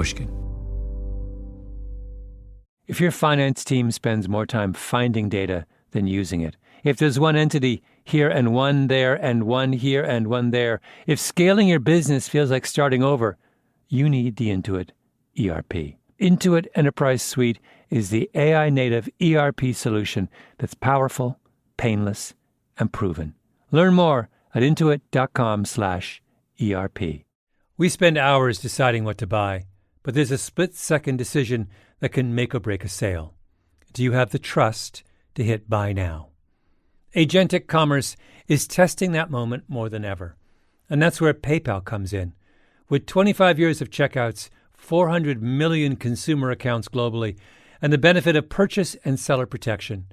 Pushkin. If your finance team spends more time finding data than using it, if there's one entity here and one there and one here and one there, if scaling your business feels like starting over, you need the Intuit ERP. Intuit Enterprise Suite is the AI-native ERP solution that's powerful, painless, and proven. Learn more at intuit.com/ERP. We spend hours deciding what to buy, but there's a split-second decision that can make or break a sale. Do you have the trust to hit buy now? Agentic commerce is testing that moment more than ever. And that's where PayPal comes in. With 25 years of checkouts, 400 million consumer accounts globally, and the benefit of purchase and seller protection,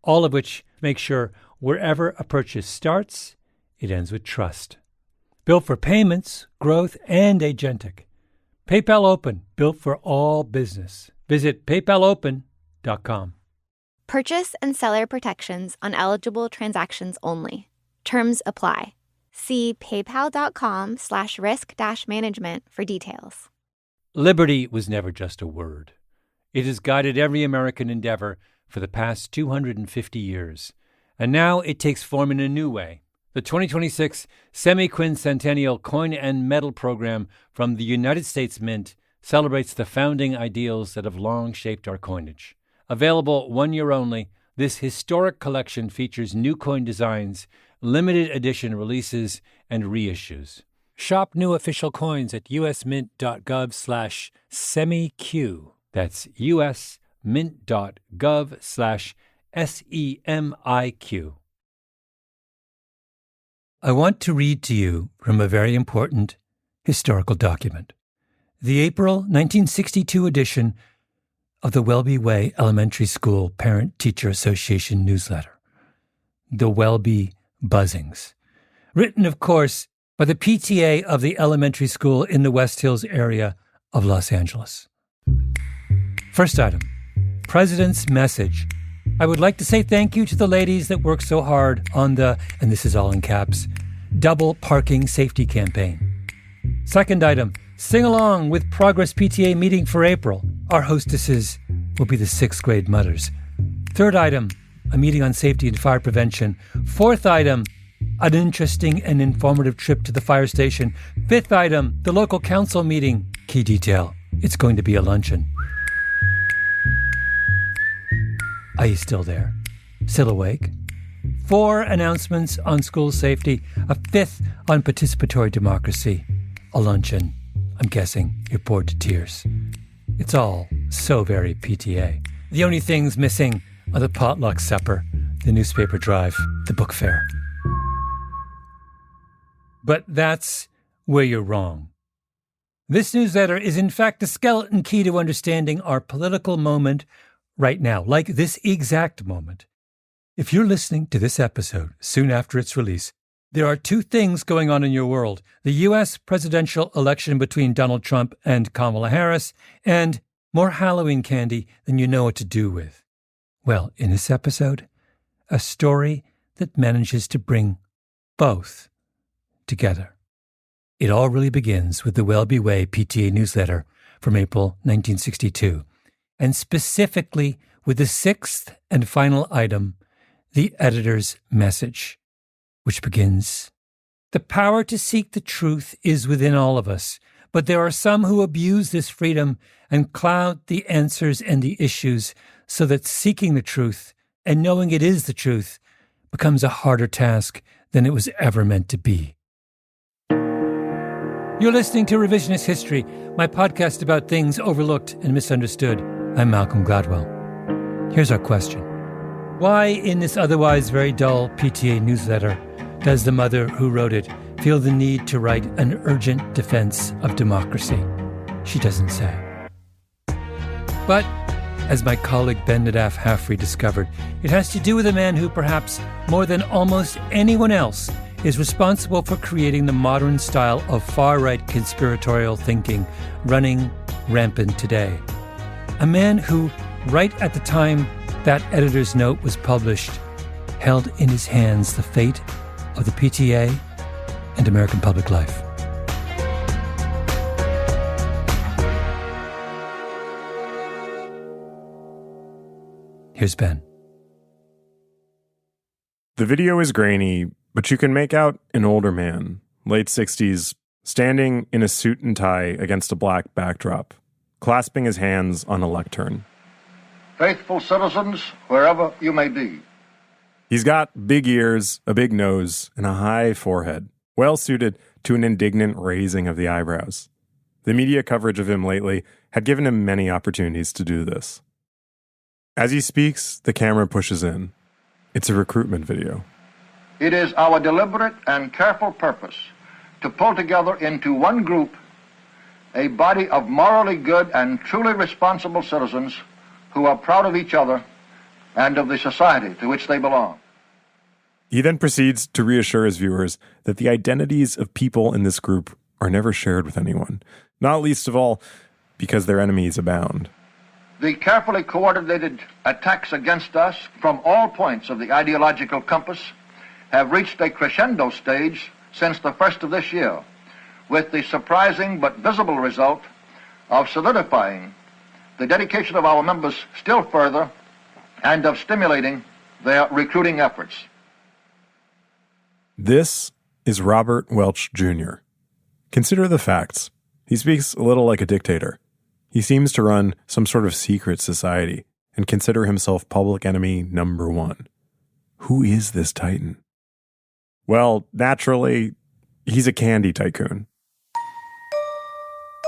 all of which make sure wherever a purchase starts, it ends with trust. Built for payments, growth, and agentic. PayPal Open, built for all business. Visit paypalopen.com. Purchase and seller protections on eligible transactions only. Terms apply. See paypal.com/risk-management for details. Liberty was never just a word. It has guided every American endeavor for the past 250 years. And now it takes form in a new way. The 2026 Semi-Quincentennial Coin and Medal Program from the United States Mint celebrates the founding ideals that have long shaped our coinage. Available 1 year only, this historic collection features new coin designs, limited edition releases, and reissues. Shop new official coins at usmint.gov/semiq. That's usmint.gov/SEMIQ. I want to read to you from a very important historical document, the April 1962 edition of the Welby Way Elementary School Parent-Teacher Association newsletter, the Welby Buzzings, written, of course, by the PTA of the elementary school in the West Hills area of Los Angeles. First item, President's message. I would like to say thank you to the ladies that worked so hard on the, and this is all in caps, double parking safety campaign. Second item, sing along with Progress PTA meeting for April. Our hostesses will be the 6th grade mothers. Third item, a meeting on safety and fire prevention. Fourth item, an interesting and informative trip to the fire station. Fifth item, the local council meeting. Key detail, it's going to be a luncheon. Are you still there? Still awake? 4 announcements on school safety, a 5th on participatory democracy, a luncheon. I'm guessing you're bored to tears. It's all so very PTA. The only things missing are the potluck supper, the newspaper drive, the book fair. But that's where you're wrong. This newsletter is in fact the skeleton key to understanding our political moment right now, like this exact moment. If you're listening to this episode soon after its release, there are 2 things going on in your world: the U.S. presidential election between Donald Trump and Kamala Harris, and more Halloween candy than you know what to do with. Well, in this episode, a story that manages to bring both together. It all really begins with the Welby Way PTA newsletter from April 1962, and specifically with the 6th and final item, the editor's message, which begins, "The power to seek the truth is within all of us, but there are some who abuse this freedom and cloud the answers and the issues so that seeking the truth and knowing it is the truth becomes a harder task than it was ever meant to be." You're listening to Revisionist History, my podcast about things overlooked and misunderstood. I'm Malcolm Gladwell. Here's our question. Why, in this otherwise very dull PTA newsletter, does the mother who wrote it feel the need to write an urgent defense of democracy? She doesn't say. But, as my colleague Ben Nadaf Haffrey discovered, it has to do with a man who, perhaps more than almost anyone else, is responsible for creating the modern style of far-right conspiratorial thinking running rampant today. A man who, right at the time that editor's note was published, held in his hands the fate of the PTA and American public life. Here's Ben. The video is grainy, but you can make out an older man, late 60s, standing in a suit and tie against a black backdrop, clasping his hands on a lectern. Faithful citizens, wherever you may be. He's got big ears, a big nose, and a high forehead, well suited to an indignant raising of the eyebrows. The media coverage of him lately had given him many opportunities to do this. As he speaks, the camera pushes in. It's a recruitment video. It is our deliberate and careful purpose to pull together into one group a body of morally good and truly responsible citizens who are proud of each other and of the society to which they belong. He then proceeds to reassure his viewers that the identities of people in this group are never shared with anyone, not least of all because their enemies abound. The carefully coordinated attacks against us from all points of the ideological compass have reached a crescendo stage since the first of this year, with the surprising but visible result of solidifying the dedication of our members still further and of stimulating their recruiting efforts. This is Robert Welch Jr. Consider the facts. He speaks a little like a dictator. He seems to run some sort of secret society and consider himself public enemy number one. Who is this titan? Well, naturally, he's a candy tycoon.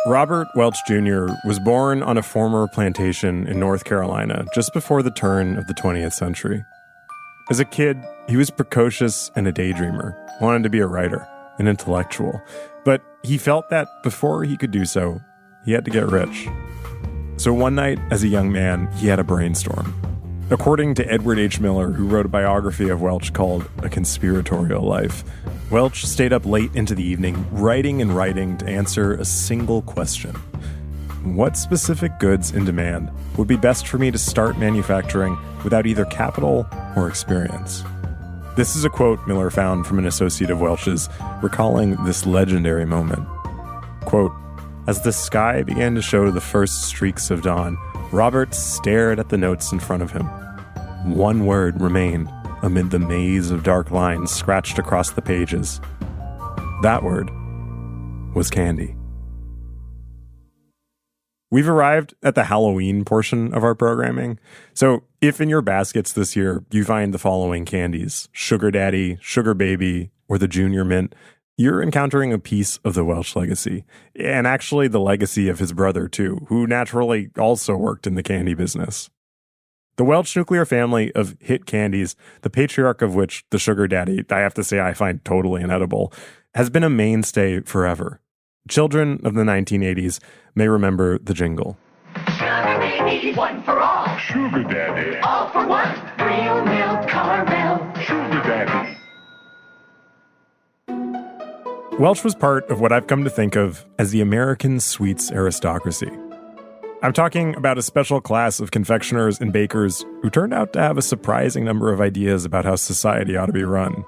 Robert Welch Jr. was born on a former plantation in North Carolina just before the turn of the 20th century. As a kid, he was precocious and a daydreamer, wanted to be a writer, an intellectual, but he felt that before he could do so, he had to get rich. So one night, as a young man, he had a brainstorm. According to Edward H. Miller, who wrote a biography of Welch called A Conspiratorial Life, Welch stayed up late into the evening, writing and writing to answer a single question. What specific goods in demand would be best for me to start manufacturing without either capital or experience? This is a quote Miller found from an associate of Welch's, recalling this legendary moment. Quote, "As the sky began to show the first streaks of dawn, Robert stared at the notes in front of him. One word remained amid the maze of dark lines scratched across the pages. That word was candy." We've arrived at the Halloween portion of our programming. So if in your baskets this year you find the following candies, Sugar Daddy, Sugar Baby, or the Junior Mint, you're encountering a piece of the Welch legacy, and actually the legacy of his brother too, who naturally also worked in the candy business. The Welch nuclear family of hit candies, the patriarch of which, the Sugar Daddy, I have to say I find totally inedible, has been a mainstay forever. Children of the 1980s may remember the jingle. Sugar baby, one for all. Sugar Daddy. All for one. Real milk caramel. Sugar Daddy. Welch was part of what I've come to think of as the American sweets aristocracy. I'm talking about a special class of confectioners and bakers who turned out to have a surprising number of ideas about how society ought to be run.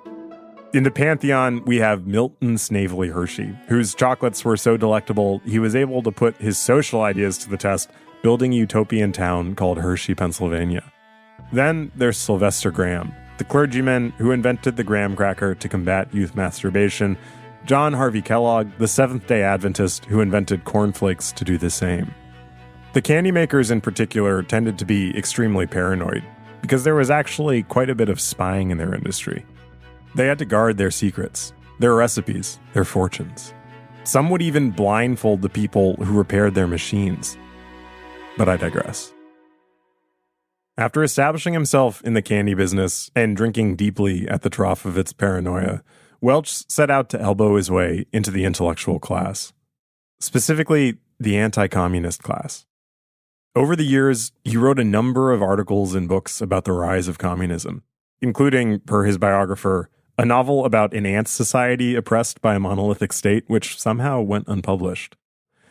In the pantheon, we have Milton Snavely Hershey, whose chocolates were so delectable he was able to put his social ideas to the test, building a utopian town called Hershey, Pennsylvania. Then there's Sylvester Graham, the clergyman who invented the graham cracker to combat youth masturbation, John Harvey Kellogg, the Seventh-day Adventist who invented cornflakes to do the same. The candy makers in particular tended to be extremely paranoid, because there was actually quite a bit of spying in their industry. They had to guard their secrets, their recipes, their fortunes. Some would even blindfold the people who repaired their machines. But I digress. After establishing himself in the candy business and drinking deeply at the trough of its paranoia, Welch set out to elbow his way into the intellectual class, specifically the anti-communist class. Over the years, he wrote a number of articles and books about the rise of communism, including, per his biographer, a novel about an ant society oppressed by a monolithic state, which somehow went unpublished.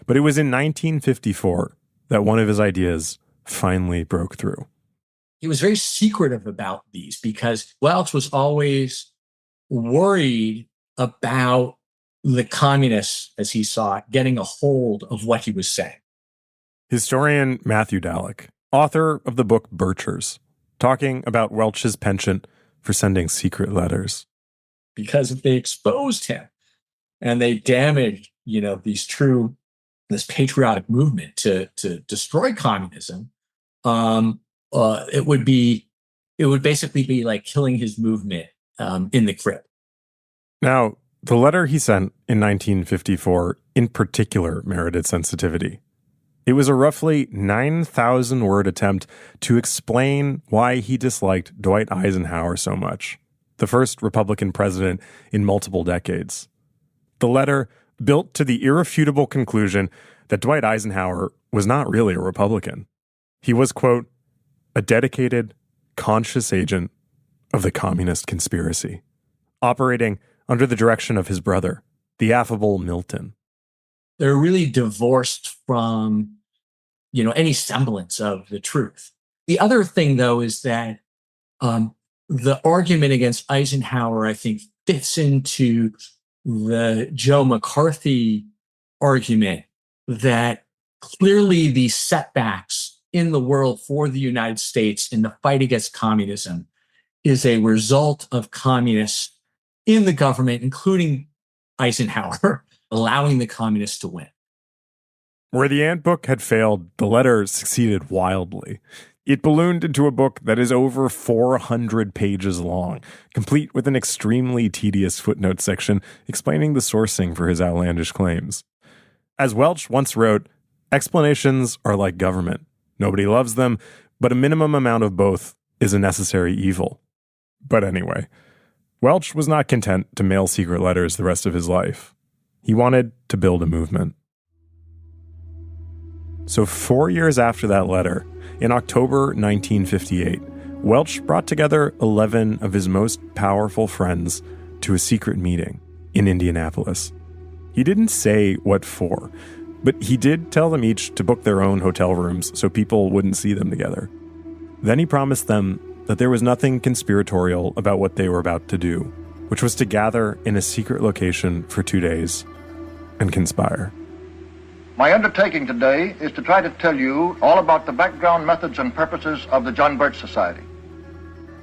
But it was in 1954 that one of his ideas finally broke through. He was very secretive about these because Welch was always worried about the communists, as he saw it, getting a hold of what he was saying. Historian Matthew Dallek, author of the book Birchers, talking about Welch's penchant for sending secret letters. Because if they exposed him and they damaged, this patriotic movement to destroy communism, it would basically be like killing his movement in the crypt. Now, the letter he sent in 1954 in particular merited sensitivity. It was a roughly 9,000-word attempt to explain why he disliked Dwight Eisenhower so much, the first Republican president in multiple decades. The letter built to the irrefutable conclusion that Dwight Eisenhower was not really a Republican. He was, quote, a dedicated, conscious agent of the communist conspiracy, operating under the direction of his brother, the affable Milton. They're really divorced from, any semblance of the truth. The other thing, though, is that the argument against Eisenhower, I think, fits into the Joe McCarthy argument that clearly the setbacks in the world for the United States in the fight against communism is a result of communists in the government, including Eisenhower, allowing the communists to win. Where the Ant book had failed, the letter succeeded wildly. It ballooned into a book that is over 400 pages long, complete with an extremely tedious footnote section explaining the sourcing for his outlandish claims. As Welch once wrote, explanations are like government. Nobody loves them, but a minimum amount of both is a necessary evil. But anyway, Welch was not content to mail secret letters the rest of his life. He wanted to build a movement. So 4 years after that letter, in October 1958, Welch brought together 11 of his most powerful friends to a secret meeting in Indianapolis. He didn't say what for, but he did tell them each to book their own hotel rooms so people wouldn't see them together. Then he promised them that there was nothing conspiratorial about what they were about to do, which was to gather in a secret location for 2 days and conspire. My undertaking today is to try to tell you all about the background methods and purposes of the John Birch Society.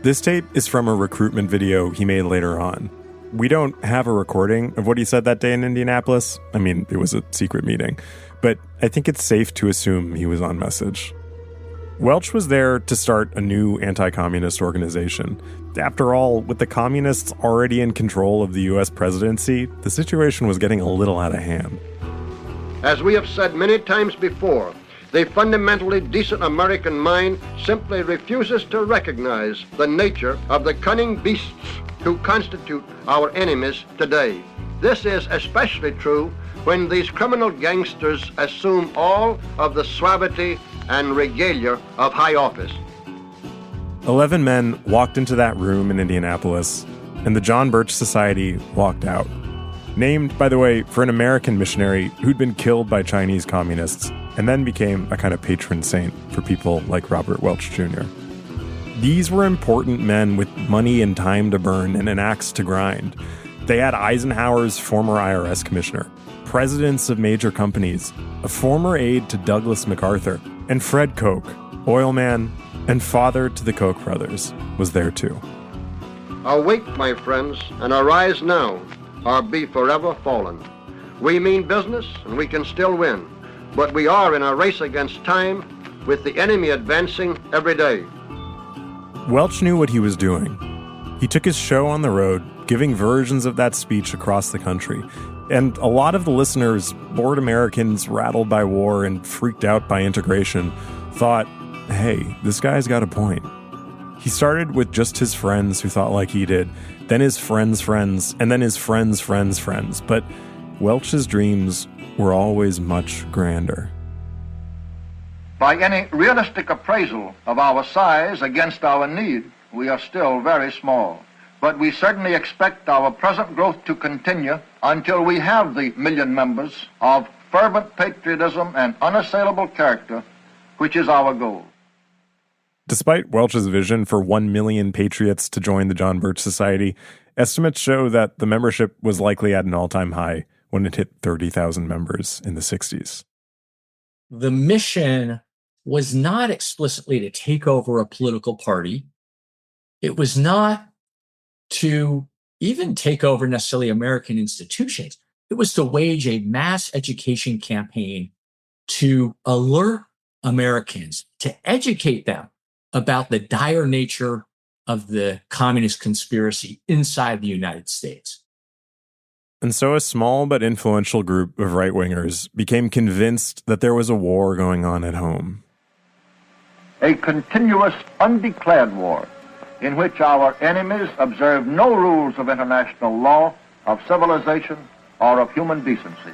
This tape is from a recruitment video he made later on. We don't have a recording of what he said that day in Indianapolis. I mean, it was a secret meeting, but I think it's safe to assume he was on message. Welch was there to start a new anti-communist organization. After all, with the communists already in control of the U.S. presidency, the situation was getting a little out of hand. As we have said many times before, the fundamentally decent American mind simply refuses to recognize the nature of the cunning beasts who constitute our enemies today. This is especially true when these criminal gangsters assume all of the suavity and regalia of high office. 11 men walked into that room in Indianapolis, and the John Birch Society walked out. Named, by the way, for an American missionary who'd been killed by Chinese communists and then became a kind of patron saint for people like Robert Welch Jr. These were important men with money and time to burn and an axe to grind. They had Eisenhower's former IRS commissioner, presidents of major companies, a former aide to Douglas MacArthur, and Fred Koch, oil man and father to the Koch brothers, was there too. Awake, my friends, and arise now, or be forever fallen. We mean business, and we can still win, but we are in a race against time, with the enemy advancing every day. Welch knew what he was doing. He took his show on the road, giving versions of that speech across the country, and a lot of the listeners, bored Americans rattled by war and freaked out by integration, thought, hey, this guy's got a point. He started with just his friends who thought like he did, then his friends' friends, and then his friends' friends' friends. But Welch's dreams were always much grander. By any realistic appraisal of our size against our need, we are still very small. But we certainly expect our present growth to continue until we have the 1 million members of fervent patriotism and unassailable character, which is our goal. Despite Welch's vision for 1 million patriots to join the John Birch Society, estimates show that the membership was likely at an all-time high when it hit 30,000 members in the 60s. The mission was not explicitly to take over a political party. It was not to even take over necessarily American institutions. It was to wage a mass education campaign to alert Americans, to educate them about the dire nature of the communist conspiracy inside the United States. And so a small but influential group of right-wingers became convinced that there was a war going on at home. A continuous, undeclared war in which our enemies observe no rules of international law, of civilization, or of human decency.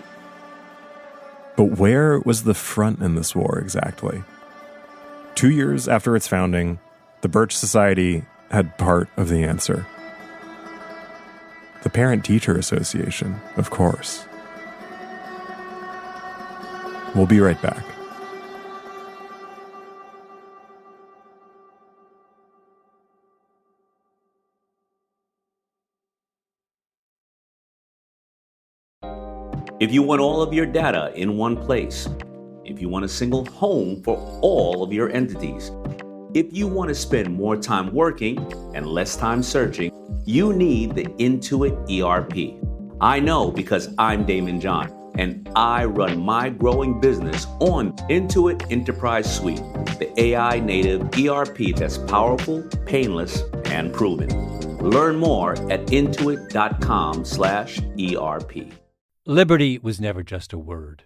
But where was the front in this war exactly? 2 years after its founding, the Birch Society had part of the answer. The Parent-Teacher Association, of course. We'll be right back. If you want all of your data in one place, if you want a single home for all of your entities, if you want to spend more time working and less time searching, you need the Intuit ERP. I know because I'm Damon John, and I run my growing business on Intuit Enterprise Suite, the AI native ERP that's powerful, painless, and proven. Learn more at intuit.com/ERP. Liberty was never just a word.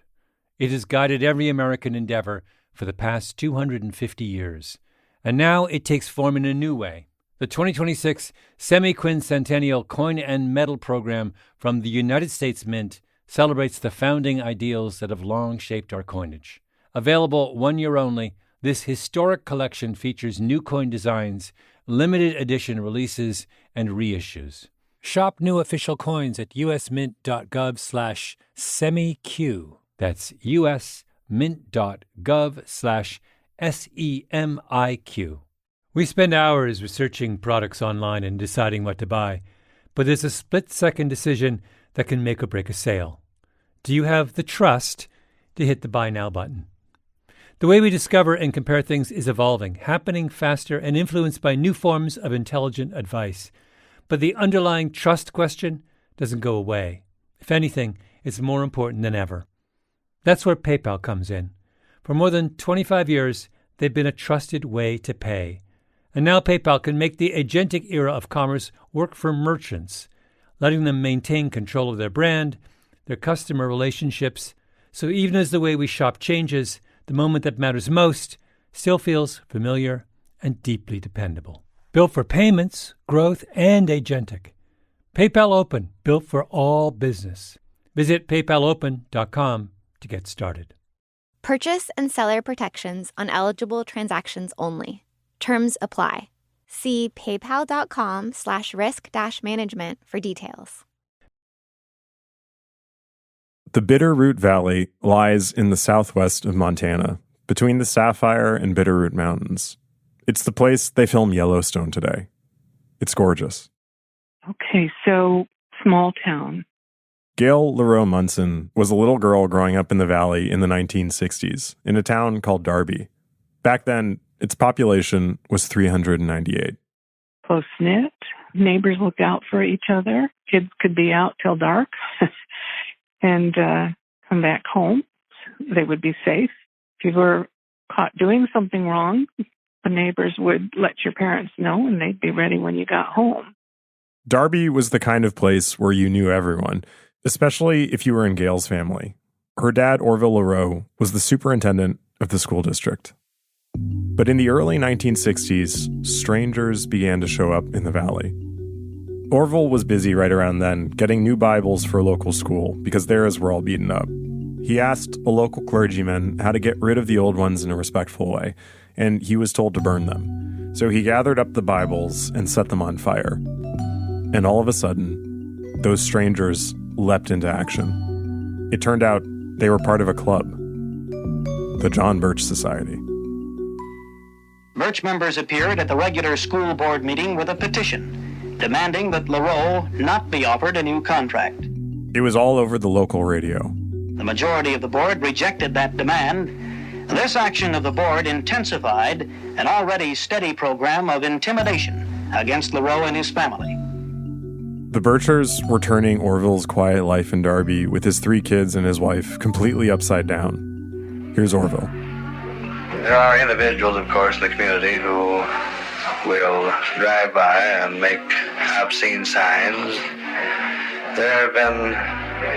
It has guided every American endeavor for the past 250 years. And now it takes form in a new way. The 2026 Semi-Quincentennial Coin and Medal Program from the United States Mint celebrates the founding ideals that have long shaped our coinage. Available 1 year only, this historic collection features new coin designs, limited edition releases, and reissues. Shop new official coins at usmint.gov/semiq. That's usmint.gov/SEMIQ. We spend hours researching products online and deciding what to buy, but there's a split-second decision that can make or break a sale. Do you have the trust to hit the Buy Now button? The way we discover and compare things is evolving, happening faster and influenced by new forms of intelligent advice. But the underlying trust question doesn't go away. If anything, it's more important than ever. That's where PayPal comes in. For more than 25 years, they've been a trusted way to pay. And now PayPal can make the agentic era of commerce work for merchants, letting them maintain control of their brand, their customer relationships. So even as the way we shop changes, the moment that matters most still feels familiar and deeply dependable. Built for payments, growth, and agentic. PayPal Open, built for all business. Visit paypalopen.com to get started. Purchase and seller protections on eligible transactions only. Terms apply. See paypal.com/risk-management for details. The Bitterroot Valley lies in the southwest of Montana, between the Sapphire and Bitterroot Mountains. It's the place they film Yellowstone today. It's gorgeous. Okay, so small town. Gail LaRoe Munson was a little girl growing up in the valley in the 1960s in a town called Darby. Back then, its population was 398. Close-knit. Neighbors looked out for each other. Kids could be out till dark and come back home. They would be safe. If you were caught doing something wrong, the neighbors would let your parents know, and they'd be ready when you got home. Darby was the kind of place where you knew everyone, especially if you were in Gail's family. Her dad, Orville LaRoe, was the superintendent of the school district. But in the early 1960s, strangers began to show up in the valley. Orville was busy right around then getting new Bibles for a local school because theirs were all beaten up. He asked a local clergyman how to get rid of the old ones in a respectful way, and he was told to burn them. So he gathered up the Bibles and set them on fire. And all of a sudden, those strangers leapt into action. It turned out they were part of a club, the John Birch Society. Birch members appeared at the regular school board meeting with a petition demanding that LaRoe not be offered a new contract. It was all over the local radio. The majority of the board rejected that demand, This action of the board intensified an already steady program of intimidation against LaRoe and his family. The Birchers were turning Orville's quiet life in Derby with his 3 kids and his wife completely upside down. Here's Orville. There are individuals, of course, in the community who will drive by and make obscene signs. There have been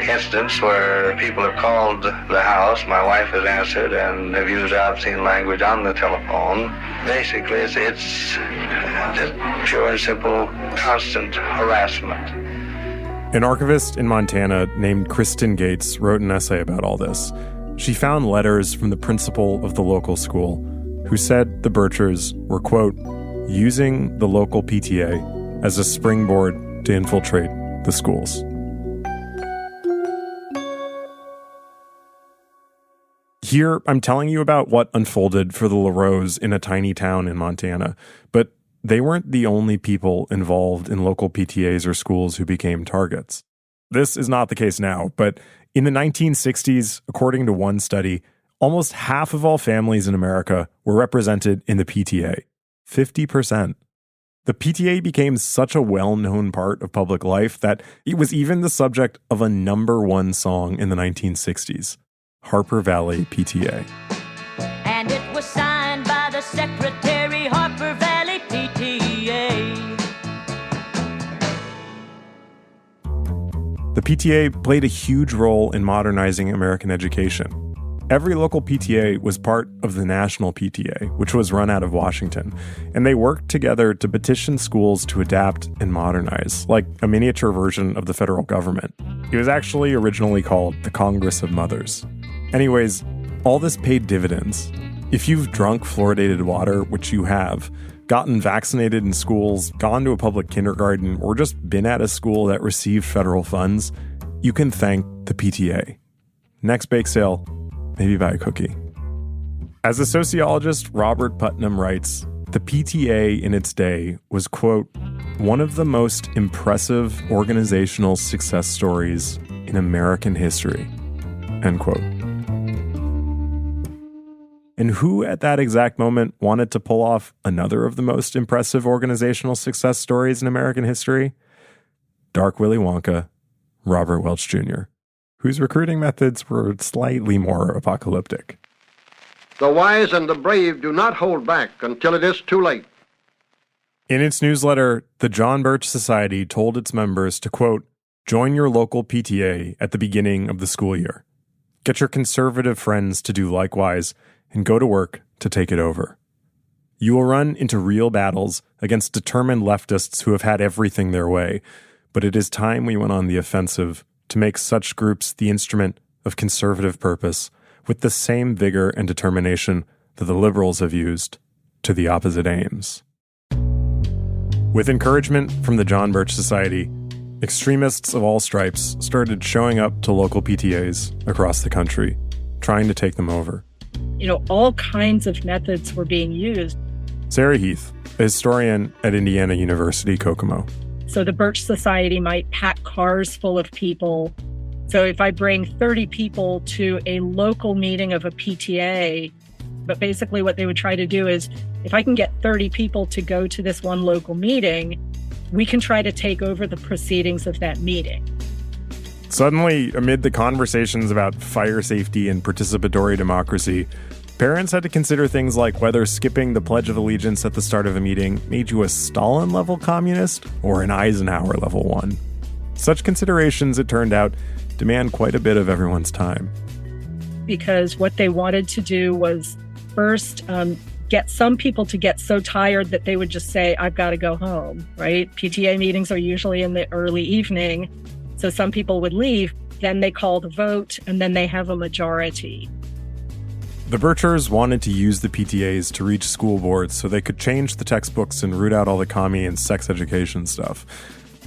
instances where people have called the house, my wife has answered, and have used obscene language on the telephone. Basically, it's just pure and simple constant harassment. An archivist in Montana named Kristen Gates wrote an essay about all this. She found letters from the principal of the local school who said the Birchers were, quote, using the local PTA as a springboard to infiltrate the schools. Here, I'm telling you about what unfolded for the LaRoes in a tiny town in Montana, but they weren't the only people involved in local PTAs or schools who became targets. This is not the case now, but in the 1960s, according to one study, almost half of all families in America were represented in the PTA, 50%. The PTA became such a well-known part of public life that it was even the subject of a #1 song in the 1960s, Harper Valley PTA. And it was signed by the secretary, Harper Valley PTA. The PTA played a huge role in modernizing American education. Every local PTA was part of the national PTA, which was run out of Washington, and they worked together to petition schools to adapt and modernize, like a miniature version of the federal government. It was actually originally called the Congress of Mothers. Anyways, all this paid dividends. If you've drunk fluoridated water, which you have, gotten vaccinated in schools, gone to a public kindergarten, or just been at a school that received federal funds, you can thank the PTA. Next bake sale, maybe buy a cookie. As the sociologist Robert Putnam writes, the PTA in its day was, quote, one of the most impressive organizational success stories in American history, end quote. And who at that exact moment wanted to pull off another of the most impressive organizational success stories in American history? Dark Willy Wonka, Robert Welch Jr., whose recruiting methods were slightly more apocalyptic. The wise and the brave do not hold back until it is too late. In its newsletter, the John Birch Society told its members to, quote, join your local PTA at the beginning of the school year. Get your conservative friends to do likewise and go to work to take it over. You will run into real battles against determined leftists who have had everything their way, but it is time we went on the offensive to make such groups the instrument of conservative purpose with the same vigor and determination that the liberals have used to the opposite aims. With encouragement from the John Birch Society, extremists of all stripes started showing up to local PTAs across the country, trying to take them over. All kinds of methods were being used. Sarah Heath, a historian at Indiana University, Kokomo. So the Birch Society might pack cars full of people. So if I bring 30 people to a local meeting of a PTA, but basically what they would try to do is, if I can get 30 people to go to this one local meeting, we can try to take over the proceedings of that meeting. Suddenly, amid the conversations about fire safety and participatory democracy, parents had to consider things like whether skipping the Pledge of Allegiance at the start of a meeting made you a Stalin-level communist or an Eisenhower-level one. Such considerations, it turned out, demand quite a bit of everyone's time. Because what they wanted to do was first get some people to get so tired that they would just say, I've got to go home, right? PTA meetings are usually in the early evening. So some people would leave, then they call the vote, and then they have a majority. The Birchers wanted to use the PTAs to reach school boards so they could change the textbooks and root out all the commie and sex education stuff.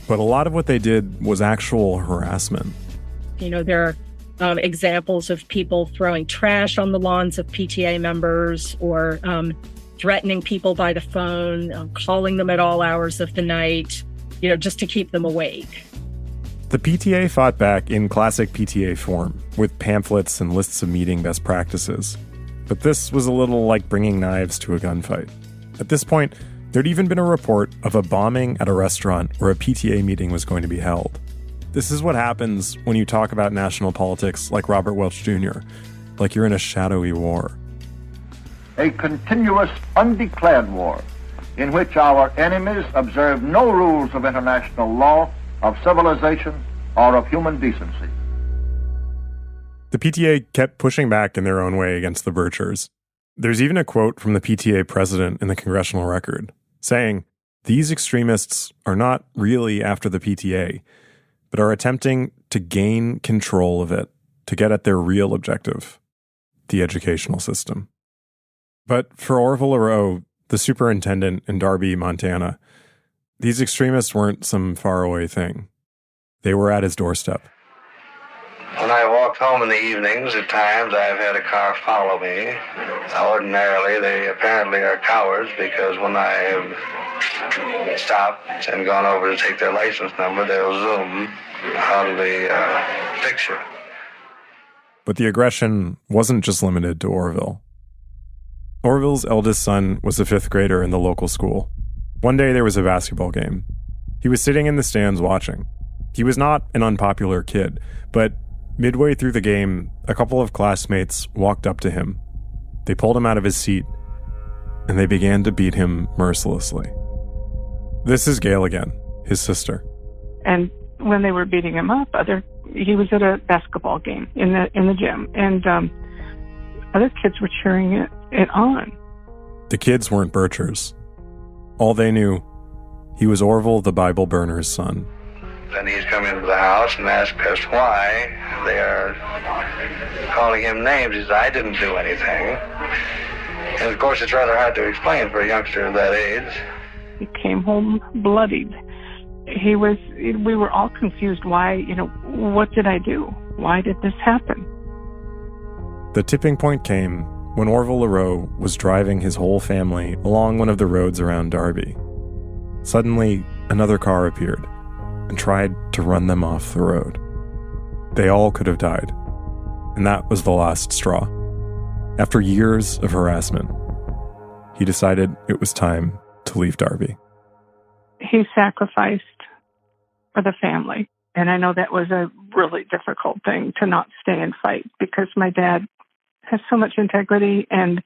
But a lot of what they did was actual harassment. There are examples of people throwing trash on the lawns of PTA members or threatening people by the phone, calling them at all hours of the night, just to keep them awake. The PTA fought back in classic PTA form, with pamphlets and lists of meeting best practices. But this was a little like bringing knives to a gunfight. At this point, there'd even been a report of a bombing at a restaurant where a PTA meeting was going to be held. This is what happens when you talk about national politics like Robert Welch Jr., like you're in a shadowy war. A continuous, undeclared war in which our enemies observe no rules of international law, of civilization, or of human decency. The PTA kept pushing back in their own way against the Birchers. There's even a quote from the PTA president in the congressional record saying, "These extremists are not really after the PTA, but are attempting to gain control of it to get at their real objective, the educational system." But for Orville LaRoe, the superintendent in Darby, Montana, these extremists weren't some faraway thing. They were at his doorstep. When I walked home in the evenings, at times I've had a car follow me. Ordinarily, they apparently are cowards because when I have stopped and gone over to take their license number, they'll zoom out of the picture. But the aggression wasn't just limited to Orville. Orville's eldest son was a fifth grader in the local school. One day there was a basketball game. He was sitting in the stands watching. He was not an unpopular kid, but midway through the game, a couple of classmates walked up to him. They pulled him out of his seat, and they began to beat him mercilessly. This is Gail again, his sister. And when they were beating him up, he was at a basketball game in the gym, and other kids were cheering it on. The kids weren't Birchers. All they knew, he was Orville the Bible burner's son. Then he's come into the house and asked us why they are calling him names. He says, I didn't do anything. And of course, it's rather hard to explain for a youngster of that age. He came home bloodied. We were all confused. Why, what did I do? Why did this happen? The tipping point came when Orville LaRoe was driving his whole family along one of the roads around Darby. Suddenly, another car appeared and tried to run them off the road. They all could have died, and that was the last straw. After years of harassment, he decided it was time to leave Darby. He sacrificed for the family, and I know that was a really difficult thing to not stay and fight because my dad has so much integrity and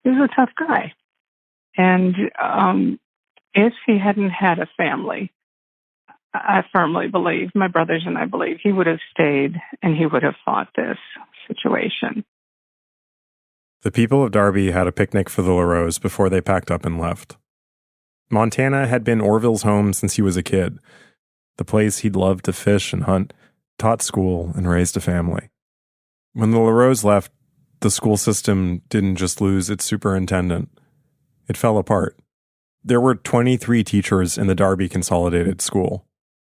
he was a tough guy. And if he hadn't had a family, I firmly believe, my brothers and I believe, he would have stayed and he would have fought this situation. The people of Darby had a picnic for the LaRoes before they packed up and left. Montana had been Orville's home since he was a kid, the place he'd loved to fish and hunt, taught school, and raised a family. When the LaRoes left, the school system didn't just lose its superintendent. It fell apart. There were 23 teachers in the Darby Consolidated School.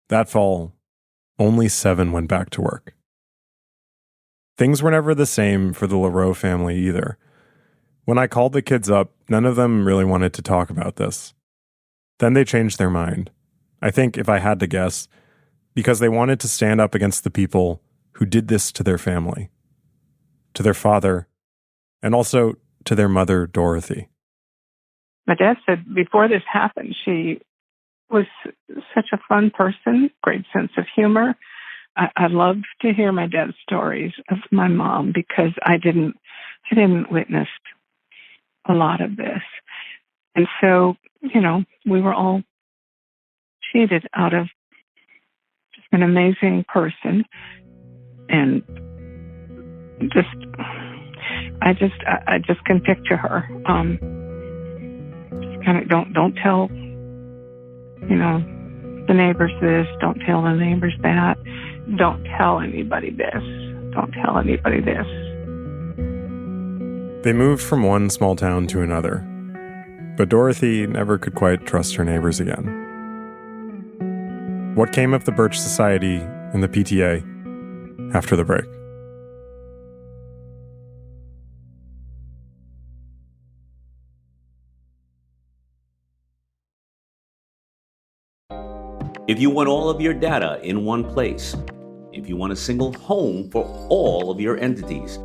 That fall, only 7 went back to work. Things were never the same for the LaRoe family either. When I called the kids up, none of them really wanted to talk about this. Then they changed their mind. I think, if I had to guess, because they wanted to stand up against the people who did this to their family, to their father, and also to their mother, Dorothy. My dad said before this happened, she was such a fun person, great sense of humor. I loved to hear my dad's stories of my mom because I didn't witness a lot of this. And so, we were all cheated out of just an amazing person. And I just can picture her. Just kind of don't tell, the neighbors this, don't tell the neighbors that, don't tell anybody this, don't tell anybody this. They moved from one small town to another, but Dorothy never could quite trust her neighbors again. What came of the Birch Society and the PTA after the break? If you want all of your data in one place, if you want a single home for all of your entities,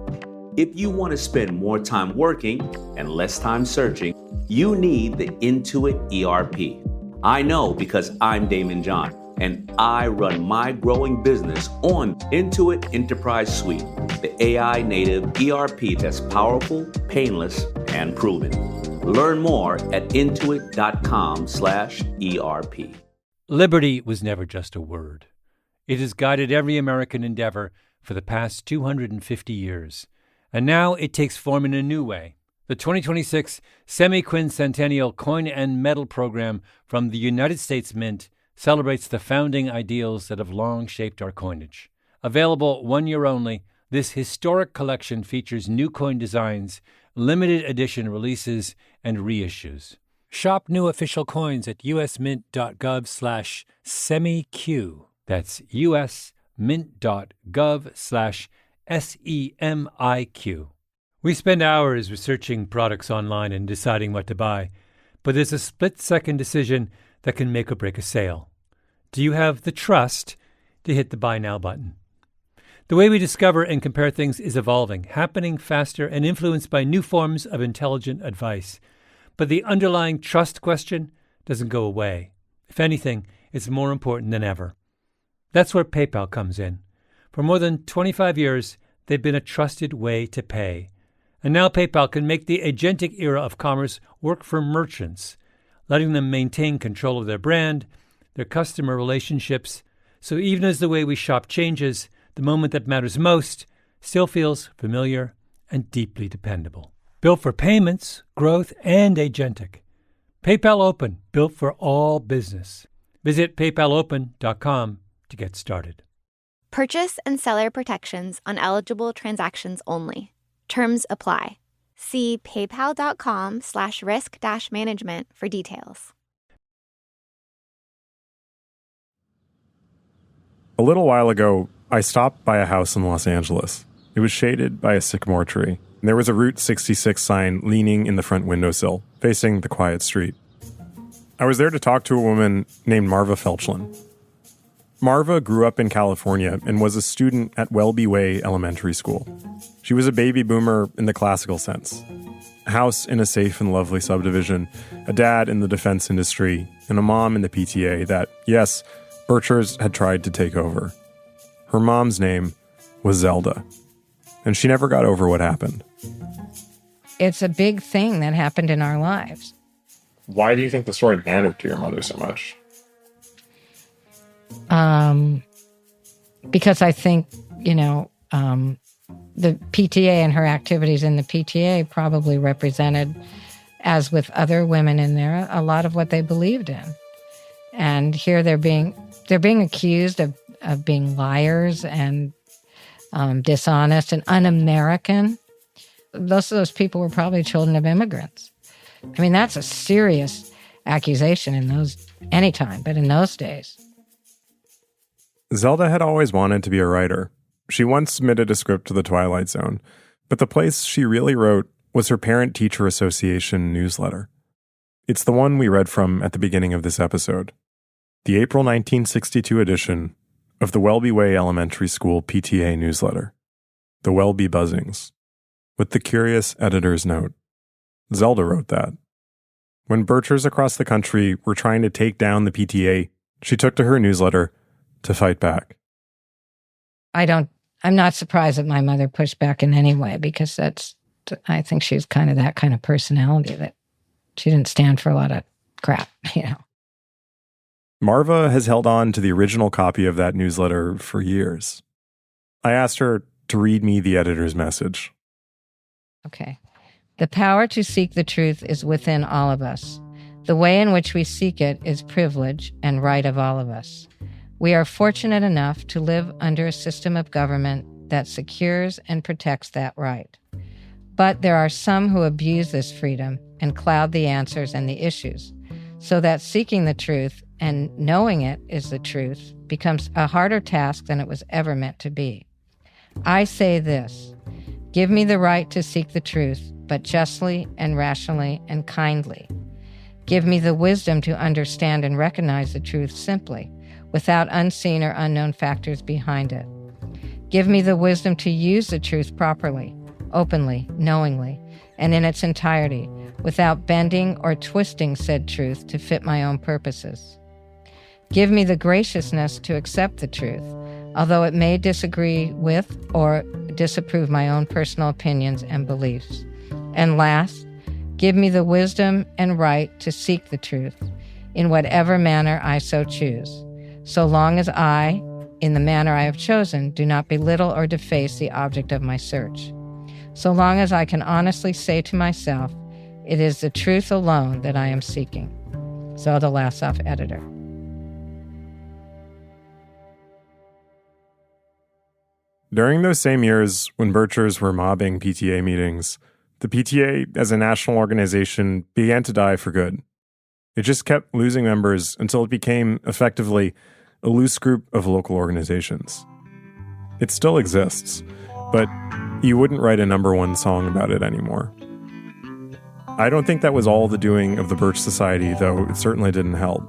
If you want to spend more time working and less time searching, you need the Intuit ERP. I know because I'm Damon John, and I run my growing business on Intuit Enterprise Suite, the AI native ERP that's powerful, painless, and proven. Learn more at intuit.com/ERP. Liberty was never just a word. It has guided every American endeavor for the past 250 years. And now it takes form in a new way. The 2026 Semi-Quincentennial Coin and Medal Program from the United States Mint celebrates the founding ideals that have long shaped our coinage. Available 1 year only, this historic collection features new coin designs, limited edition releases, and reissues. Shop new official coins at usmint.gov/semiq. That's usmint.gov/SEMIQ. We spend hours researching products online and deciding what to buy, but there's a split-second decision that can make or break a sale. Do you have the trust to hit the buy now button? The way we discover and compare things is evolving, happening faster and influenced by new forms of intelligent advice. But the underlying trust question doesn't go away. If anything, it's more important than ever. That's where PayPal comes in. For more than 25 years, they've been a trusted way to pay. And now PayPal can make the agentic era of commerce work for merchants, letting them maintain control of their brand, their customer relationships. So even as the way we shop changes, the moment that matters most still feels familiar and deeply dependable. Built for payments, growth, and agentic. PayPal Open, built for all business. Visit paypalopen.com to get started. Purchase and seller protections on eligible transactions only. Terms apply. See paypal.com/risk-management for details. A little while ago, I stopped by a house in Los Angeles. It was shaded by a sycamore tree, and there was a Route 66 sign leaning in the front windowsill, facing the quiet street. I was there to talk to a woman named Marva Felchlin. Marva grew up in California and was a student at Welby Way Elementary School. She was a baby boomer in the classical sense. A house in a safe and lovely subdivision, a dad in the defense industry, and a mom in the PTA that, yes, Birchers had tried to take over. Her mom's name was Zelda, and she never got over what happened. It's a big thing that happened in our lives. Why do you think the story mattered to your mother so much? Because I think, the PTA and her activities in the PTA probably represented, as with other women in there, a lot of what they believed in. And here they're being accused of being liars and dishonest and un-American. Most of those people were probably children of immigrants. I mean, that's a serious accusation anytime, but in those days. Zelda had always wanted to be a writer. She once submitted a script to the Twilight Zone, but the place she really wrote was her Parent-Teacher Association newsletter. It's the one we read from at the beginning of this episode, the April 1962 edition of the Welby Way Elementary School PTA newsletter, the Welby Buzzings, with the curious editor's note. Zelda wrote that. When Birchers across the country were trying to take down the PTA, she took to her newsletter to fight back. I'm not surprised that my mother pushed back in any way, because I think she was kind of that kind of personality, that she didn't stand for a lot of crap, Marva has held on to the original copy of that newsletter for years. I asked her to read me the editor's message. Okay. The power to seek the truth is within all of us. The way in which we seek it is privilege and right of all of us. We are fortunate enough to live under a system of government that secures and protects that right. But there are some who abuse this freedom and cloud the answers and the issues, so that seeking the truth and knowing it is the truth becomes a harder task than it was ever meant to be. I say this: give me the right to seek the truth, but justly and rationally and kindly. Give me the wisdom to understand and recognize the truth simply, without unseen or unknown factors behind it. Give me the wisdom to use the truth properly, openly, knowingly, and in its entirety, without bending or twisting said truth to fit my own purposes. Give me the graciousness to accept the truth, although it may disagree with or disapprove my own personal opinions and beliefs. And last, give me the wisdom and right to seek the truth in whatever manner I so choose, so long as I, in the manner I have chosen, do not belittle or deface the object of my search. So long as I can honestly say to myself, it is the truth alone that I am seeking. Zelda Lassoff, editor. During those same years when Birchers were mobbing PTA meetings, the PTA as a national organization began to die for good. It just kept losing members until it became, effectively, a loose group of local organizations. It still exists, but you wouldn't write a number one song about it anymore. I don't think that was all the doing of the Birch Society, though it certainly didn't help.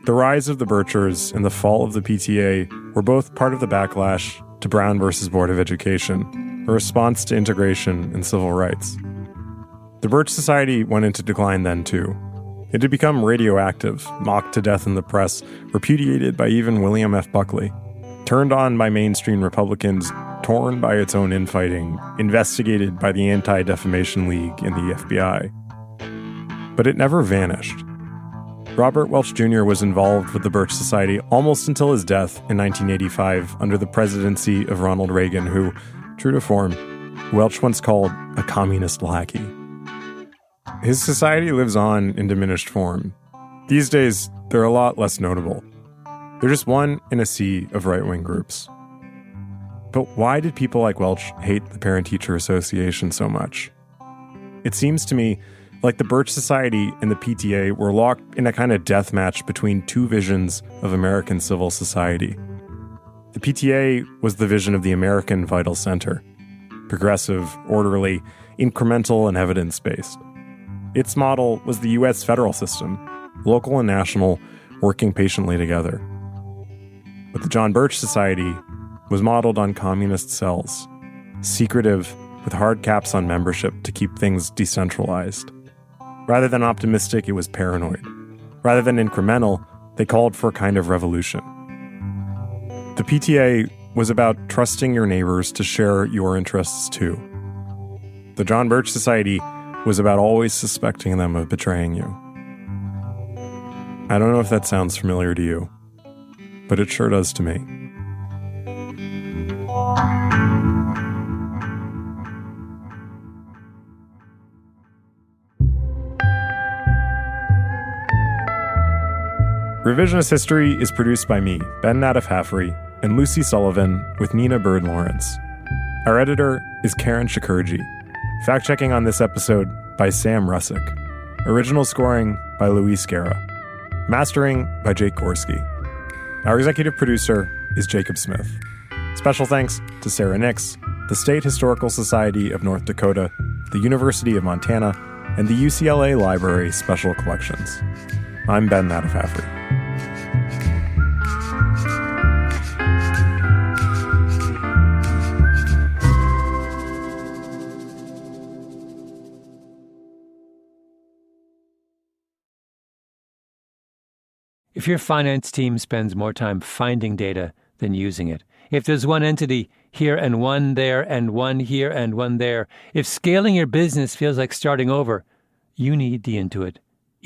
The rise of the Birchers and the fall of the PTA were both part of the backlash to Brown versus Board of Education, a response to integration and civil rights. The Birch Society went into decline then, too. It had become radioactive, mocked to death in the press, repudiated by even William F. Buckley, turned on by mainstream Republicans, torn by its own infighting, investigated by the Anti-Defamation League and the FBI. But it never vanished. Robert Welch Jr. was involved with the Birch Society almost until his death in 1985 under the presidency of Ronald Reagan, who, true to form, Welch once called a communist lackey. His society lives on in diminished form. These days, they're a lot less notable. They're just one in a sea of right-wing groups. But why did people like Welch hate the Parent-Teacher Association so much? It seems to me like the Birch Society and the PTA were locked in a kind of death match between two visions of American civil society. The PTA was the vision of the American Vital Center, progressive, orderly, incremental, and evidence-based. Its model was the U.S. federal system, local and national, working patiently together. But the John Birch Society was modeled on communist cells, secretive, with hard caps on membership to keep things decentralized. Rather than optimistic, it was paranoid. Rather than incremental, they called for a kind of revolution. The PTA was about trusting your neighbors to share your interests too. The John Birch Society was about always suspecting them of betraying you. I don't know if that sounds familiar to you, but it sure does to me. Revisionist History is produced by me, Ben Nadif-Haffrey, and Lucy Sullivan with Nina Bird-Lawrence. Our editor is Karen Shakurji. Fact-checking on this episode by Sam Russick. Original scoring by Luis Guerra. Mastering by Jake Gorski. Our executive producer is Jacob Smith. Special thanks to Sarah Nix, the State Historical Society of North Dakota, the University of Montana, and the UCLA Library Special Collections. I'm Ben Nadif-Haffrey. If your finance team spends more time finding data than using it, if there's one entity here and one there and one here and one there, if scaling your business feels like starting over, you need the Intuit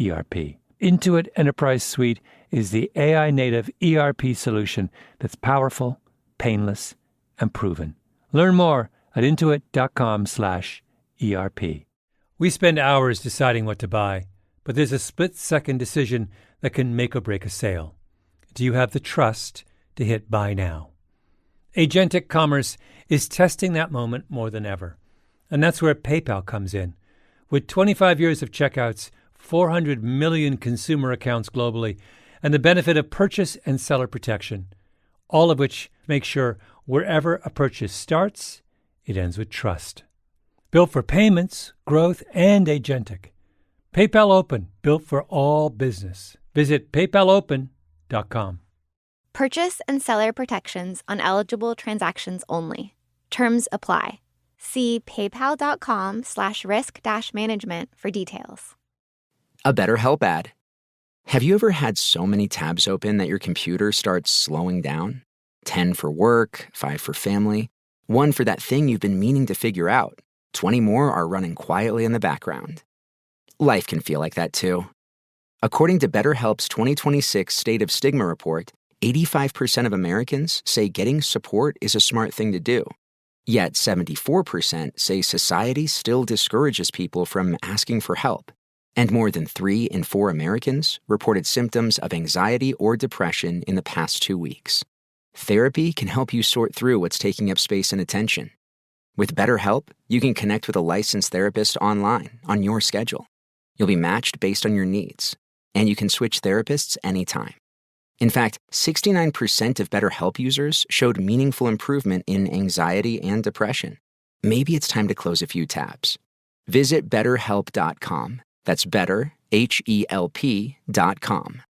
ERP. Intuit Enterprise Suite is the AI-native ERP solution that's powerful, painless, and proven. Learn more at intuit.com/ERP. We spend hours deciding what to buy, but there's a split-second decision that can make or break a sale. Do you have the trust to hit buy now? Agentic commerce is testing that moment more than ever. And that's where PayPal comes in. With 25 years of checkouts, 400 million consumer accounts globally, and the benefit of purchase and seller protection, all of which make sure wherever a purchase starts, it ends with trust. Built for payments, growth, and agentic. PayPal Open, built for all business. Visit paypalopen.com. Purchase and seller protections on eligible transactions only. Terms apply. See paypal.com/risk-management for details. A BetterHelp ad. Have you ever had so many tabs open that your computer starts slowing down? 10 for work, 5 for family, 1 for that thing you've been meaning to figure out. 20 more are running quietly in the background. Life can feel like that too. According to BetterHelp's 2026 State of Stigma report, 85% of Americans say getting support is a smart thing to do. Yet 74% say society still discourages people from asking for help. And more than 3 in 4 Americans reported symptoms of anxiety or depression in the past 2 weeks. Therapy can help you sort through what's taking up space and attention. With BetterHelp, you can connect with a licensed therapist online on your schedule. You'll be matched based on your needs, and you can switch therapists anytime. In fact, 69% of BetterHelp users showed meaningful improvement in anxiety and depression. Maybe it's time to close a few tabs. Visit BetterHelp.com. That's better, HELP.com.